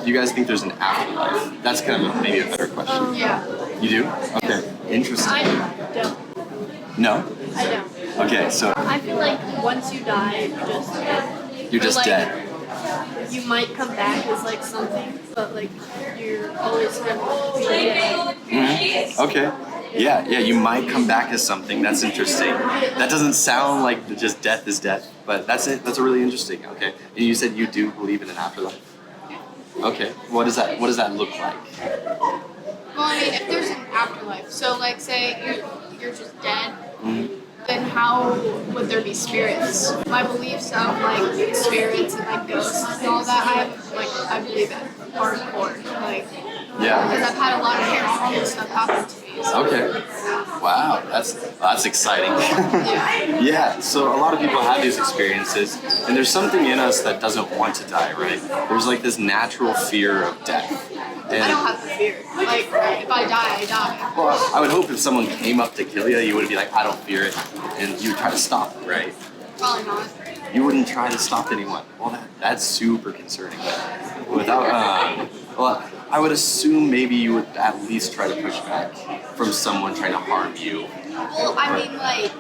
you guys think there's an afterlife? That's kind of maybe a better question. Yeah. You do? Okay. Interesting. I don't. No? I don't. Okay, so I feel like once you die, you're just dead. You might come back as like something, but like you're always gonna be dead. Mm-hmm. Okay. Yeah, you might come back as something. That's interesting. That doesn't sound like just death is death, but that's it. That's really interesting. Okay. And you said you do believe in an afterlife. Okay. What does that look like? Well, I mean, if there's an afterlife, so like say you're just dead, then how would there be spirits? My beliefs of like spirits and like ghosts and all that, I believe it hardcore. Like, Yeah. because I've had a lot of paranormal stuff happen to me. So. Okay. Wow, that's exciting. Yeah. Yeah, so a lot of people have these experiences, and there's something in us that doesn't want to die, right? There's like this natural fear of death. And I don't have the fear. Like, if I die, I die. well, I would hope if someone came up to kill you, you would be like, I don't fear it, and you would try to stop it, right? Probably not. You wouldn't try to stop anyone. Well, that's super concerning. Without, well, I would assume maybe you would at least try to push back from someone trying to harm you. Well, I mean, like,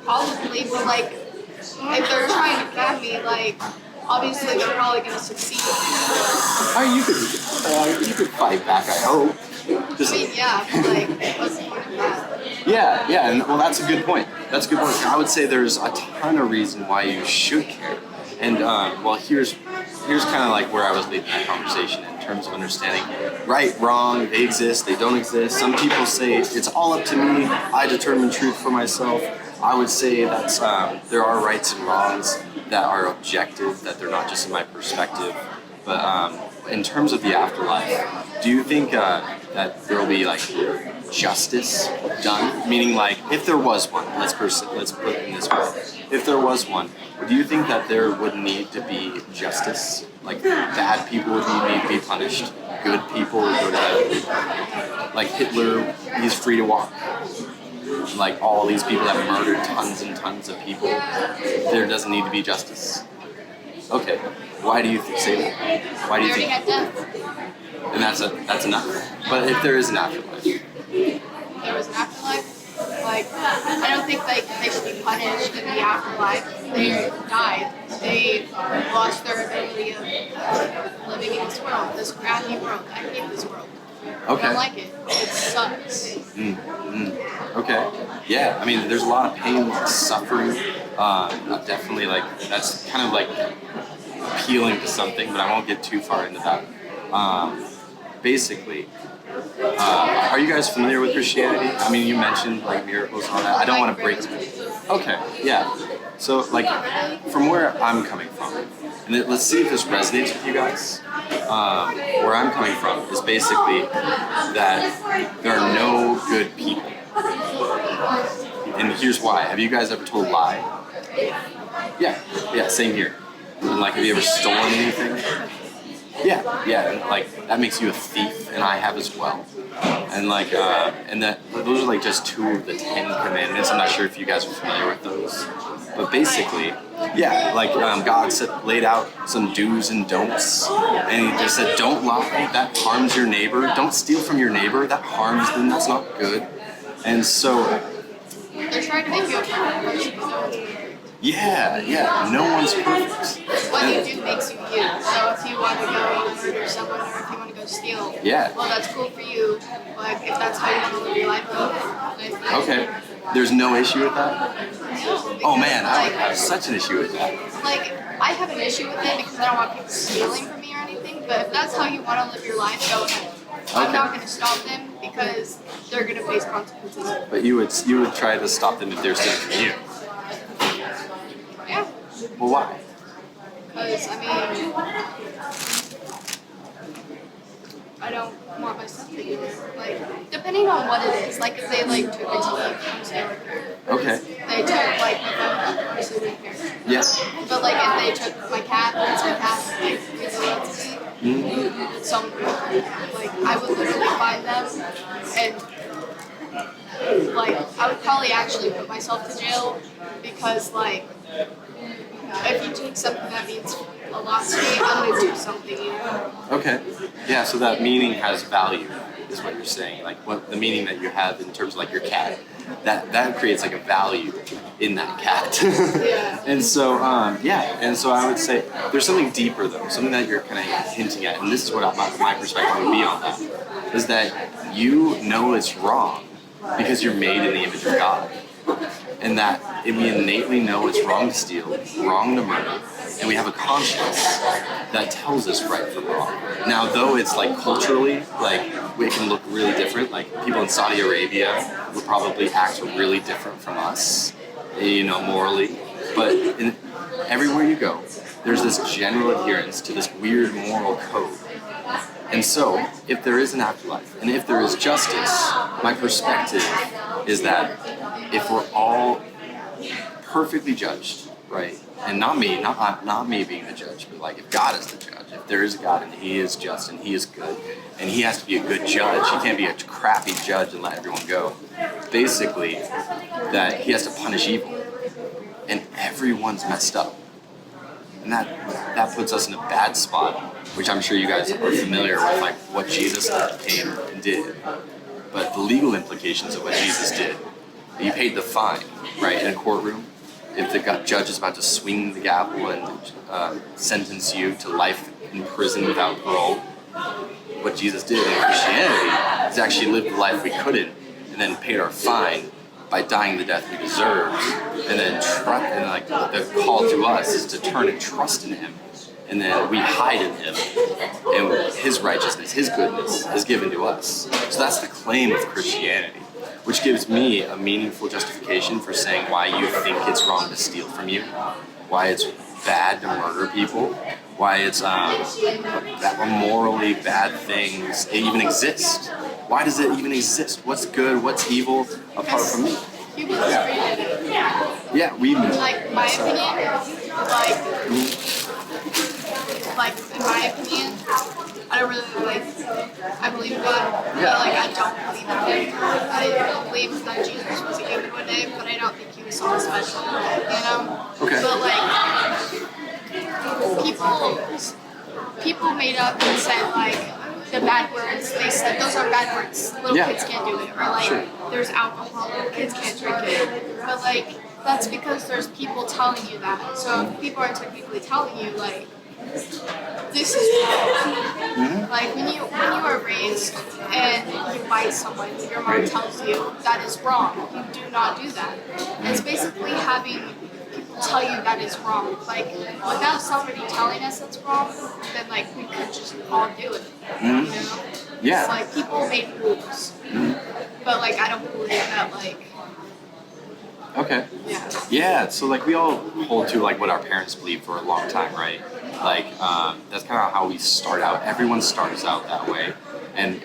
probably, but like, if they're trying to kill me, like, obviously they're probably gonna succeed. You could fight back, I hope. Just, I mean, yeah, but like, what's the point of that? yeah, and well, that's a good point. That's a good point. I would say there's a ton of reason why you should care. And well, here's kind of like where I was leading that conversation in terms of understanding right, wrong, they exist, they don't exist. Some people say it's all up to me. I determine truth for myself. I would say that there are rights and wrongs that are objective, that they're not just in my perspective. But in terms of the afterlife, do you think that there will be like justice done? Meaning, like, if there was one, let's put it in this way. If there was one, do you think that there would need to be justice? Like, bad people would need to be punished, good people would go to heaven. Like Hitler, he's free to walk. Like all these people that murdered tons and tons of people, there doesn't need to be justice. Okay, why do you say that? Why do you think? Had death. And that's enough. But if there is an afterlife, If there was an afterlife, like, I don't think like they should be punished in the afterlife. They died. They lost their ability of living in this world, this crappy world. I hate this world. I okay. don't like it. It sucks. Okay. Yeah. I mean, there's a lot of pain, suffering. Definitely, like that's kind of like appealing to something, but I won't get too far into that. Basically, are you guys familiar with Christianity? I mean, you mentioned like miracles and all that. I don't want to break it. Okay. Yeah. So, like, from where I'm coming from, and let's see if this resonates with you guys. Where I'm coming from is basically that there are no good people. And here's why. Have you guys ever told a lie? Yeah, same here. And like, have you ever stolen anything? Yeah, and like, that makes you a thief, and I have as well. And like, and those are like just two of the 10 commandments. I'm not sure if you guys are familiar with those. But basically, yeah, like God laid out some do's and don'ts, and He just said, don't lie, that harms your neighbor. Don't steal from your neighbor, that harms them, that's not good. And so... They're trying to make you a perfect person, but no one's perfect. Yeah, no one's perfect. What you do makes you you. So if you want to go murder someone or if you want to go steal, well, that's cool for you. Like, if that's how you want to live your life, okay. There's no issue with that? No. Oh man, I would have such an issue with that. Like, I have an issue with it because I don't want people stealing from me or anything, but if that's how you want to live your life, go ahead. I'm not going to stop them because they're going to face consequences. But you would try to stop them if they're stealing from you? Yeah. Well, why? Because, I mean, I don't want my stuff to be there. Like, depending on what it is. Like, if they, like, took it to, like, obviously I would care. Okay. They took, like, my phone, obviously wouldn't care. Yes. But, like, if they took my cat, that's my cat, like, it's something. Like, I would literally find them and, like, I would probably actually put myself to jail because, like, if you take something that means a lot to me, I'm gonna do something. Okay. Yeah, so that meaning has value, is what you're saying. Like what the meaning that you have in terms of like your cat, that creates like a value in that cat. Yeah. And so and so I would say there's something deeper though, something that you're kind of hinting at, and this is what my perspective would be on that, is that you know it's wrong because you're made in the image of God. And that we innately know it's wrong to steal, wrong to murder, and we have a conscience that tells us right from wrong. Now, though it's like culturally, like it can look really different. Like people in Saudi Arabia would probably act really different from us, morally. But everywhere you go, there's this general adherence to this weird moral code. And so, if there is an afterlife, and if there is justice, my perspective is that if we're all perfectly judged, right, and not me being the judge, but like if God is the judge, if there is a God and He is just and He is good, and He has to be a good judge, He can't be a crappy judge and let everyone go. Basically, that He has to punish evil, and everyone's messed up. And that puts us in a bad spot, which I'm sure you guys are familiar with, like what Jesus came and did. But the legal implications of what Jesus did, you paid the fine, right, in a courtroom. If the judge is about to swing the gavel and sentence you to life in prison without parole, what Jesus did in Christianity is actually live the life we couldn't, and then paid our fine by dying the death we deserved, and then the call to us is to turn and trust in Him, and then we hide in Him, and His righteousness, His goodness is given to us. So that's the claim of Christianity, which gives me a meaningful justification for saying why you think it's wrong to steal from you, why it's bad to murder people, why it's that morally bad things even exist. Why does it even exist? What's good? What's evil apart from me? Humans created it. Yeah, like my opinion, like in my opinion, I don't really I believe in God, but I don't believe in Him. I believe that Jesus was a human one day, but I don't think He was so special, Okay. But people made up and said the bad words. They said those are bad words. Little kids can't do it, or there's alcohol. Little kids can't drink it. But that's because there's people telling you that. So if people are technically telling you this is wrong. Mm-hmm. When you are raised and you bite someone, your mom tells you that is wrong. You do not do that. And it's basically having people tell you that is wrong. Without somebody telling us it's wrong, then we could just all do it. Mm-hmm. Yeah. It's people made rules. Mm-hmm. But I don't believe that Okay. Yeah. Yeah, so we all hold to what our parents believed for a long time, right? That's kind of how we start out. Everyone starts out that way, and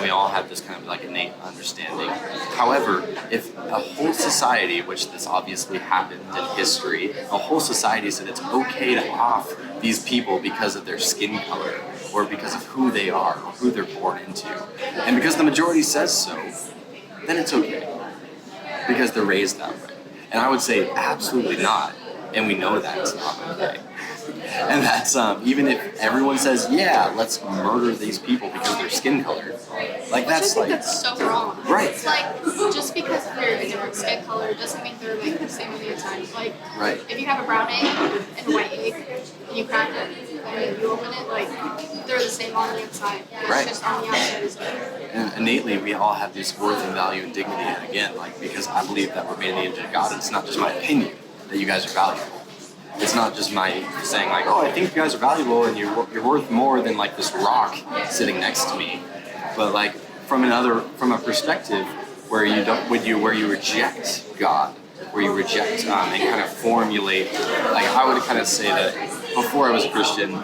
we all have this kind of innate understanding. However, if a whole society, which this obviously happened in history, a whole society said it's okay to off these people because of their skin color or because of who they are or who they're born into, and because the majority says so, then it's okay. Because they're raised that way. And I would say absolutely not. And we know that it's not okay. And that's, even if everyone says, yeah, let's murder these people because of their skin color. That's that's so wrong. Right. It's just because they're a different skin color doesn't mean they're the same on the inside. Right. If you have a brown egg and a white egg and you crack it and you open it, they're the same on the inside. It's just on the outside is different. And innately, we all have this worth and value and dignity. And again, because I believe that we're made in the image of God, and it's not just my opinion that you guys are valuable. It's not just my saying oh, I think you guys are valuable and you're worth more than this rock sitting next to me. But from a perspective where you reject God, where you reject and kind of formulate. I would kind of say that before I was a Christian,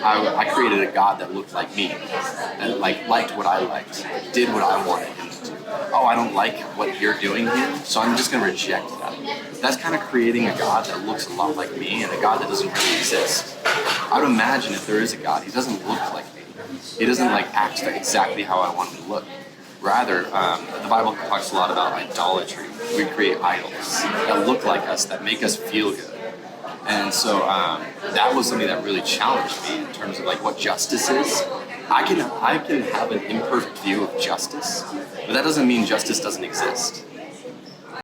I created a God that looked like me, that liked what I liked, did what I wanted him to do. Oh, I don't like what you're doing here, so I'm just going to reject that. That's kind of creating a God that looks a lot like me and a God that doesn't really exist. I would imagine if there is a God, He doesn't look like me. He doesn't act exactly how I want him to look. Rather, the Bible talks a lot about idolatry. We create idols that look like us, that make us feel good. And so that was something that really challenged me in terms of like what justice is. I can have an imperfect view of justice, but that doesn't mean justice doesn't exist.